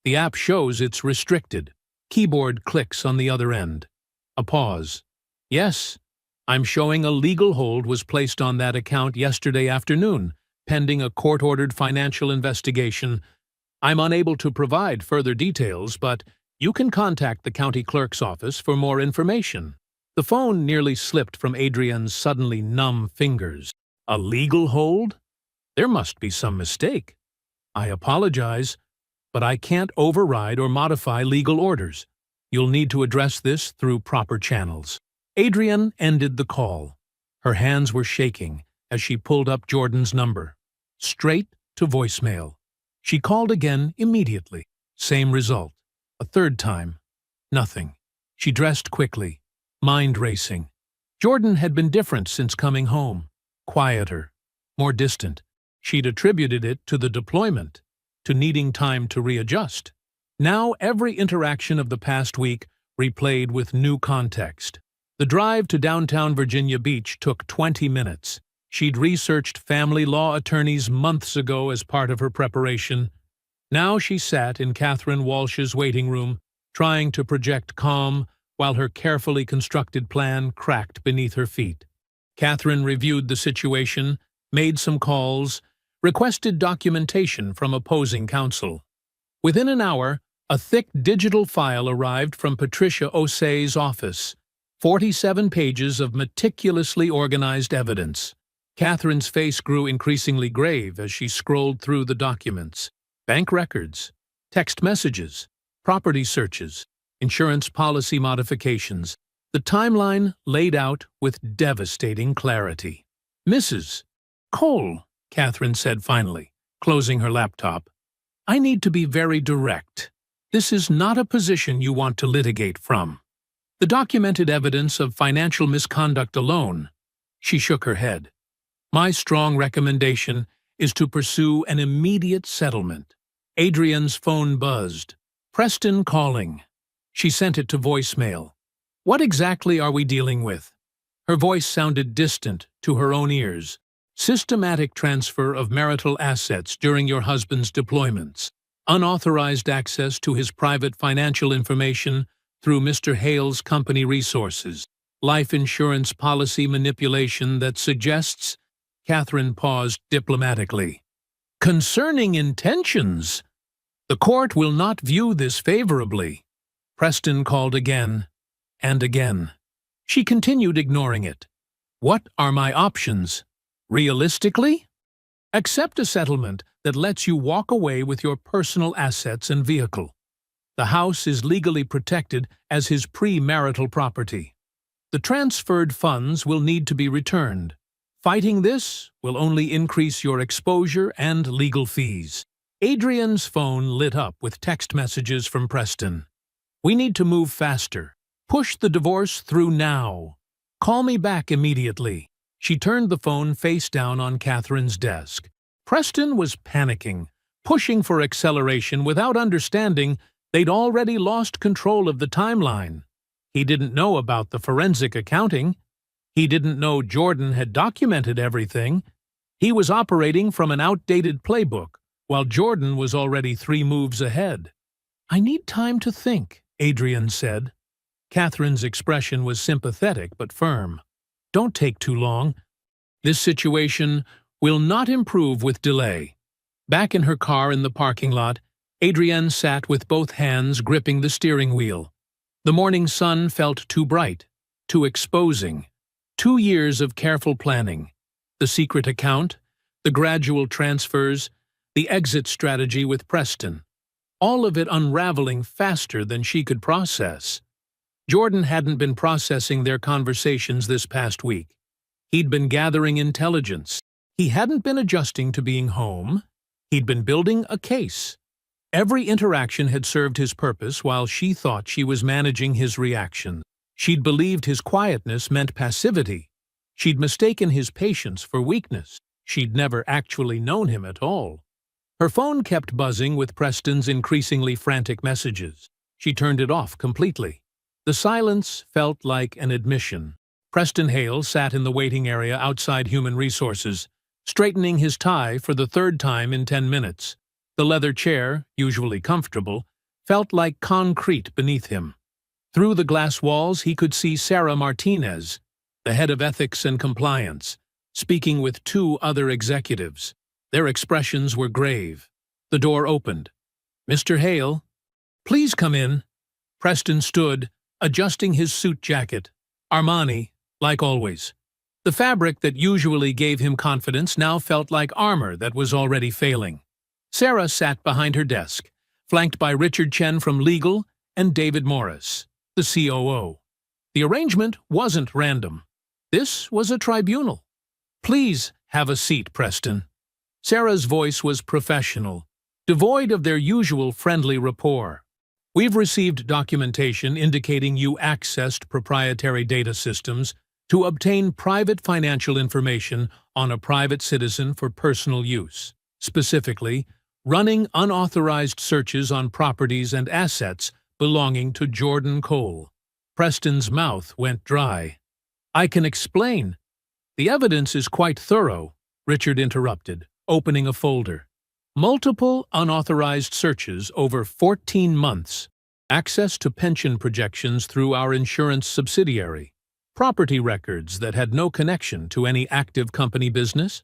[SPEAKER 1] The app shows it's restricted." Keyboard clicks on the other end. A pause. "Yes, I'm showing a legal hold was placed on that account yesterday afternoon, pending a court-ordered financial investigation. I'm unable to provide further details, but you can contact the county clerk's office for more information." The phone nearly slipped from Adrienne's suddenly numb fingers. "A legal hold? There must be some mistake. I apologize, but I can't override or modify legal orders. You'll need to address this through proper channels." Adrienne ended the call. Her hands were shaking as she pulled up Jordan's number. Straight to voicemail. She called again immediately. Same result. A third time. Nothing. She dressed quickly, mind racing. Jordan had been different since coming home. Quieter. More distant. She'd attributed it to the deployment, to needing time to readjust. Now every interaction of the past week replayed with new context. The drive to downtown Virginia Beach took 20 minutes. She'd researched family law attorneys months ago as part of her preparation. Now she sat in Catherine Walsh's waiting room, trying to project calm while her carefully constructed plan cracked beneath her feet. Catherine reviewed the situation, made some calls, requested documentation from opposing counsel. Within an hour, a thick digital file arrived from Patricia Osei's office. 47 pages of meticulously organized evidence. Catherine's face grew increasingly grave as she scrolled through the documents. Bank records, text messages, property searches, insurance policy modifications. The timeline laid out with devastating clarity. "Mrs. Cole," Catherine said finally, closing her laptop, "I need to be very direct. This is not a position you want to litigate from. The documented evidence of financial misconduct alone." She shook her head. "My strong recommendation is to pursue an immediate settlement." Adrienne's phone buzzed. "Preston calling." She sent it to voicemail. "What exactly are we dealing with?" Her voice sounded distant to her own ears. "Systematic transfer of marital assets during your husband's deployments. Unauthorized access to his private financial information through Mr. Hale's company resources. Life insurance policy manipulation that suggests—" Catherine paused diplomatically. "Concerning intentions. The court will not view this favorably." Preston called again and again. She continued ignoring it. "What are my options? Realistically? Accept a settlement that lets you walk away with your personal assets and vehicle. The house is legally protected as his premarital property. The transferred funds will need to be returned. Fighting this will only increase your exposure and legal fees." Adrienne's phone lit up with text messages from Preston. "We need to move faster. Push the divorce through now. Call me back immediately." She turned the phone face down on Catherine's desk. Preston was panicking, pushing for acceleration without understanding they'd already lost control of the timeline. He didn't know about the forensic accounting. He didn't know Jordan had documented everything. He was operating from an outdated playbook, while Jordan was already 3 moves ahead. I need time to think, Adrian said. Catherine's expression was sympathetic but firm. Don't take too long. This situation will not improve with delay. Back in her car in the parking lot, Adrienne sat with both hands gripping the steering wheel. The morning sun felt too bright, too exposing. 2 years of careful planning. The secret account, the gradual transfers, the exit strategy with Preston. All of it unraveling faster than she could process. Jordan hadn't been processing their conversations this past week. He'd been gathering intelligence. He hadn't been adjusting to being home. He'd been building a case. Every interaction had served his purpose while she thought she was managing his reaction. She'd believed his quietness meant passivity. She'd mistaken his patience for weakness. She'd never actually known him at all. Her phone kept buzzing with Preston's increasingly frantic messages. She turned it off completely. The silence felt like an admission. Preston Hale sat in the waiting area outside Human Resources, straightening his tie for the 3rd time in 10 minutes. The leather chair, usually comfortable, felt like concrete beneath him. Through the glass walls he could see Sarah Martinez, the head of ethics and compliance, speaking with 2 other executives. Their expressions were grave. The door opened. "Mr. Hale, please come in." Preston stood, adjusting his suit jacket. Armani, like always. The fabric that usually gave him confidence now felt like armor that was already failing. Sarah sat behind her desk, flanked by Richard Chen from Legal and David Morris, the COO. The arrangement wasn't random. This was a tribunal. "Please have a seat, Preston." Sarah's voice was professional, devoid of their usual friendly rapport. "We've received documentation indicating you accessed proprietary data systems to obtain private financial information on a private citizen for personal use. Specifically, running unauthorized searches on properties and assets belonging to Jordan Cole." Preston's mouth went dry. "I can explain." "The evidence is quite thorough," Richard interrupted, opening a folder. "Multiple unauthorized searches over 14 months. Access to pension projections through our insurance subsidiary. Property records that had no connection to any active company business.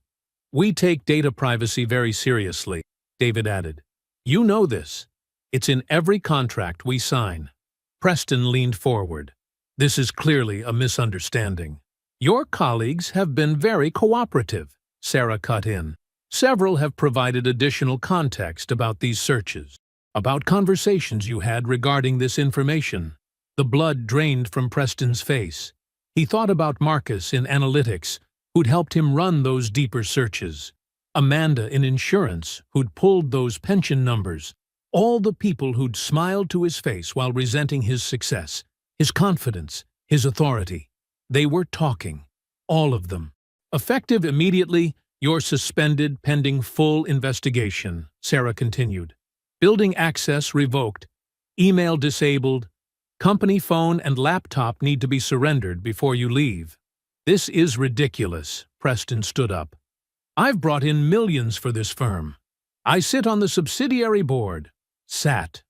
[SPEAKER 1] We take data privacy very seriously," David added. "You know this. It's in every contract we sign." Preston leaned forward. "This is clearly a misunderstanding." "Your colleagues have been very cooperative," Sarah cut in. "Several have provided additional context about these searches, about conversations you had regarding this information." The blood drained from Preston's face. He thought about Marcus in analytics, who'd helped him run those deeper searches. Amanda in insurance, who'd pulled those pension numbers. All the people who'd smiled to his face while resenting his success, his confidence, his authority. They were talking. All of them. "Effective immediately, you're suspended pending full investigation," Sarah continued. "Building access revoked. Email disabled. Company phone and laptop need to be surrendered before you leave." "This is ridiculous," Preston stood up. "I've brought in millions for this firm. I sit on the subsidiary board." "Sat,"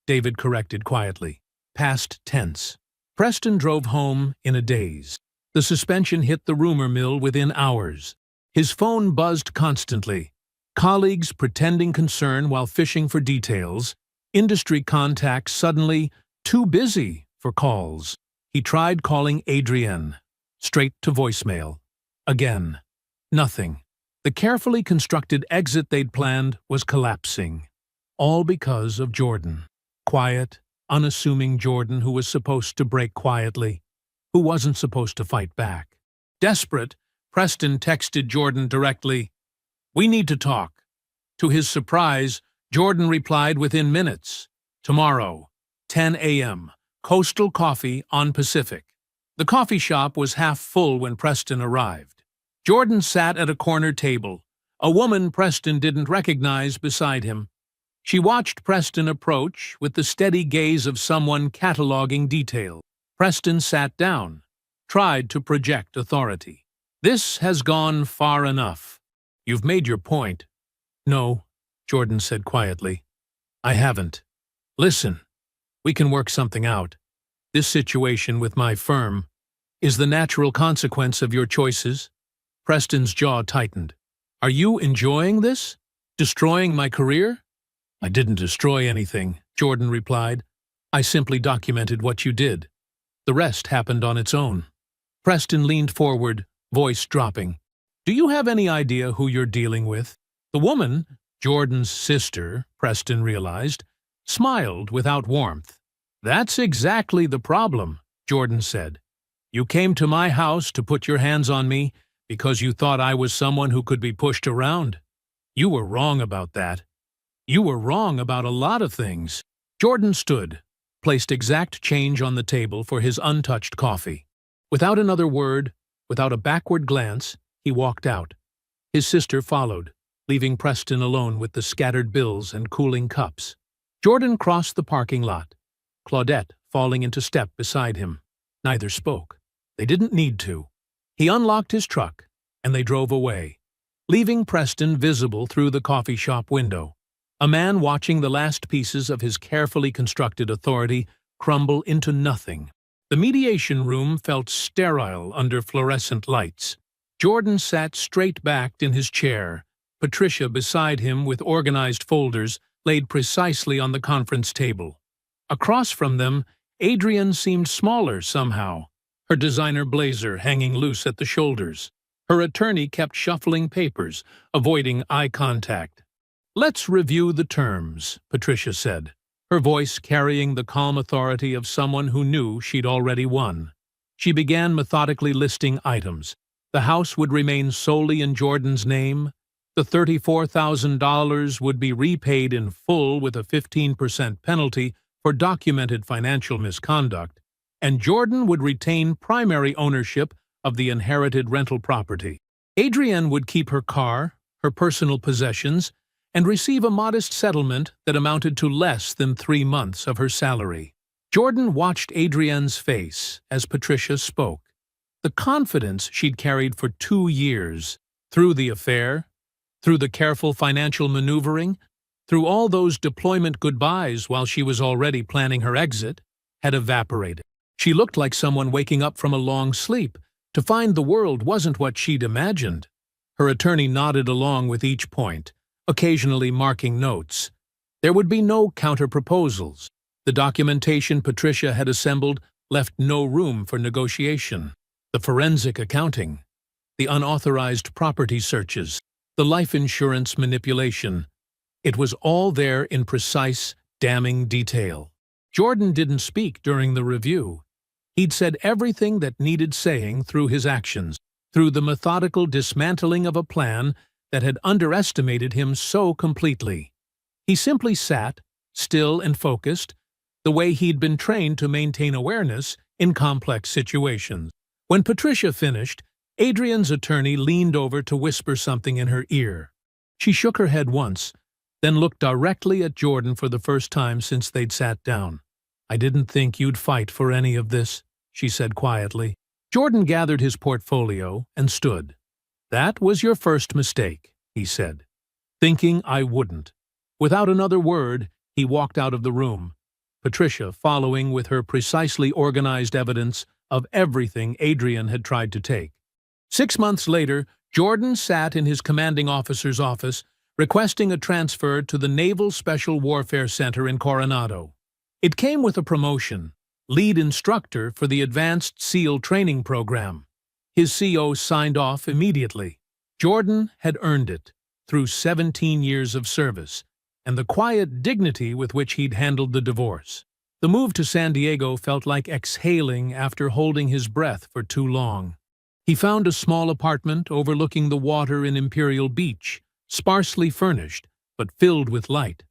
[SPEAKER 1] David corrected quietly. Past tense. Preston drove home in a daze. The suspension hit the rumor mill within hours. His phone buzzed constantly. Colleagues pretending concern while fishing for details. Industry contacts suddenly too busy for calls. He tried calling Adrienne. Straight to voicemail. Again. Nothing. The carefully constructed exit they'd planned was collapsing. All because of Jordan. Quiet, unassuming Jordan who was supposed to break quietly, who wasn't supposed to fight back. Desperate, Preston texted Jordan directly, "We need to talk." To his surprise, Jordan replied within minutes, "Tomorrow, 10 a.m., Coastal Coffee on Pacific." The coffee shop was half full when Preston arrived. Jordan sat at a corner table, a woman Preston didn't recognize beside him. She watched Preston approach with the steady gaze of someone cataloging detail. Preston sat down, tried to project authority. "This has gone far enough. You've made your point." "No," Jordan said quietly. "I haven't." Listen, we can work something out. This situation with my firm is the natural consequence of your choices. Preston's jaw tightened. Are you enjoying this? Destroying my career? I didn't destroy anything, Jordan replied. I simply documented what you did. The rest happened on its own. Preston leaned forward, voice dropping. Do you have any idea who you're dealing with? The woman, Jordan's sister, Preston realized, smiled without warmth. That's exactly the problem, Jordan said. You came to my house to put your hands on me because you thought I was someone who could be pushed around. You were wrong about that. You were wrong about a lot of things. Jordan stood, placed exact change on the table for his untouched coffee. Without another word, without a backward glance, he walked out. His sister followed, leaving Preston alone with the scattered bills and cooling cups. Jordan crossed the parking lot, Claudette falling into step beside him. Neither spoke. They didn't need to. He unlocked his truck, and they drove away, leaving Preston visible through the coffee shop window, a man watching the last pieces of his carefully constructed authority crumble into nothing. The mediation room felt sterile under fluorescent lights. Jordan sat straight-backed in his chair, Patricia beside him with organized folders laid precisely on the conference table. Across from them, Adrienne seemed smaller somehow, her designer blazer hanging loose at the shoulders. Her attorney kept shuffling papers, avoiding eye contact. Let's review the terms, Patricia said, her voice carrying the calm authority of someone who knew she'd already won. She began methodically listing items. The house would remain solely in Jordan's name. The $34,000 would be repaid in full with a 15% penalty for documented financial misconduct, and Jordan would retain primary ownership of the inherited rental property. Adrienne would keep her car, her personal possessions, and receive a modest settlement that amounted to less than 3 months of her salary. Jordan watched Adrienne's face as Patricia spoke. The confidence she'd carried for 2 years, through the affair, through the careful financial maneuvering, through all those deployment goodbyes while she was already planning her exit, had evaporated. She looked like someone waking up from a long sleep to find the world wasn't what she'd imagined. Her attorney nodded along with each point, occasionally marking notes. There would be no counter-proposals. The documentation Patricia had assembled left no room for negotiation. The forensic accounting, the unauthorized property searches, the life insurance manipulation. It was all there in precise, damning detail. Jordan didn't speak during the review. He'd said everything that needed saying through his actions, through the methodical dismantling of a plan that had underestimated him so completely. He simply sat, still and focused, the way he'd been trained to maintain awareness in complex situations. When Patricia finished, Adrienne's attorney leaned over to whisper something in her ear. She shook her head once, then looked directly at Jordan for the first time since they'd sat down. I didn't think you'd fight for any of this, she said quietly. Jordan gathered his portfolio and stood. That was your first mistake, he said. Thinking I wouldn't. Without another word, he walked out of the room, Patricia following with her precisely organized evidence of everything Adrienne had tried to take. 6 months later, Jordan sat in his commanding officer's office, requesting a transfer to the Naval Special Warfare Center in Coronado. It came with a promotion, lead instructor for the Advanced SEAL training program. His CO signed off immediately. Jordan had earned it through 17 years of service and the quiet dignity with which he'd handled the divorce. The move to San Diego felt like exhaling after holding his breath for too long. He found a small apartment overlooking the water in Imperial Beach, sparsely furnished, but filled with light.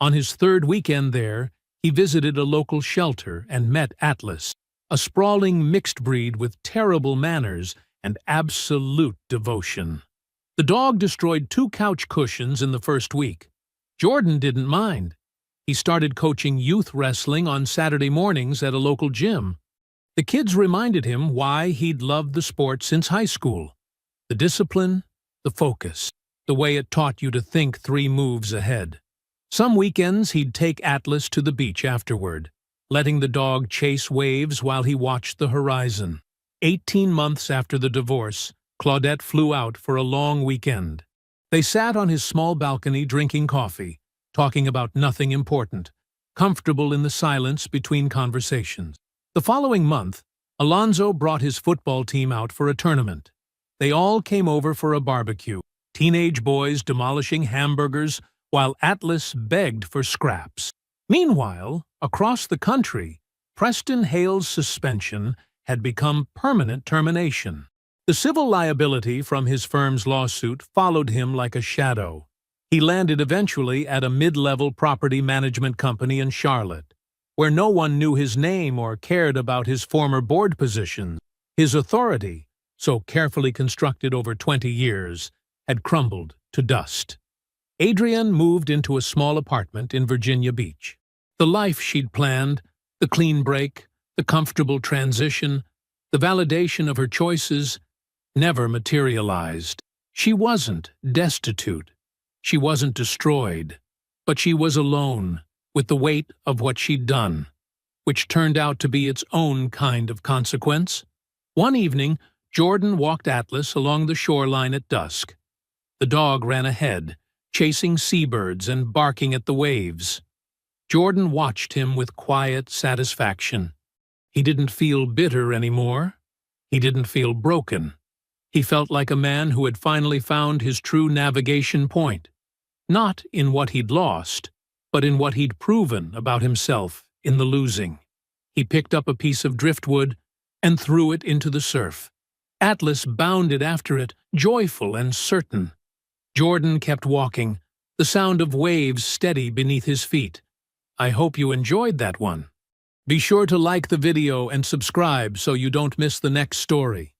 [SPEAKER 1] On his 3rd weekend there, he visited a local shelter and met Atlas, a sprawling mixed breed with terrible manners and absolute devotion. The dog destroyed 2 couch cushions in the first week. Jordan didn't mind. He started coaching youth wrestling on Saturday mornings at a local gym. The kids reminded him why he'd loved the sport since high school. The discipline, the focus, the way it taught you to think 3 moves ahead. Some weekends he'd take Atlas to the beach afterward, letting the dog chase waves while he watched the horizon. 18 months after the divorce, Claudette flew out for a long weekend. They sat on his small balcony drinking coffee, talking about nothing important, comfortable in the silence between conversations. The following month, Alonzo brought his football team out for a tournament. They all came over for a barbecue, teenage boys demolishing hamburgers while Atlas begged for scraps. Meanwhile, across the country, Preston Hale's suspension had become permanent termination. The civil liability from his firm's lawsuit followed him like a shadow. He landed eventually at a mid-level property management company in Charlotte, where no one knew his name or cared about his former board positions. His authority, so carefully constructed over 20 years, had crumbled to dust. Adrienne moved into a small apartment in Virginia Beach. The life she'd planned, the clean break, the comfortable transition, the validation of her choices, never materialized. She wasn't destitute. She wasn't destroyed. But she was alone, with the weight of what she'd done, which turned out to be its own kind of consequence. One evening, Jordan walked Atlas along the shoreline at dusk. The dog ran ahead, chasing seabirds and barking at the waves. Jordan watched him with quiet satisfaction. He didn't feel bitter anymore. He didn't feel broken. He felt like a man who had finally found his true navigation point, not in what he'd lost, but in what he'd proven about himself in the losing. He picked up a piece of driftwood and threw it into the surf. Atlas bounded after it, joyful and certain. Jordan kept walking, the sound of waves steady beneath his feet. I hope you enjoyed that one. Be sure to like the video and subscribe so you don't miss the next story.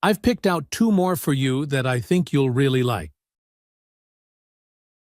[SPEAKER 1] I've picked out 2 more for you that I think you'll really like.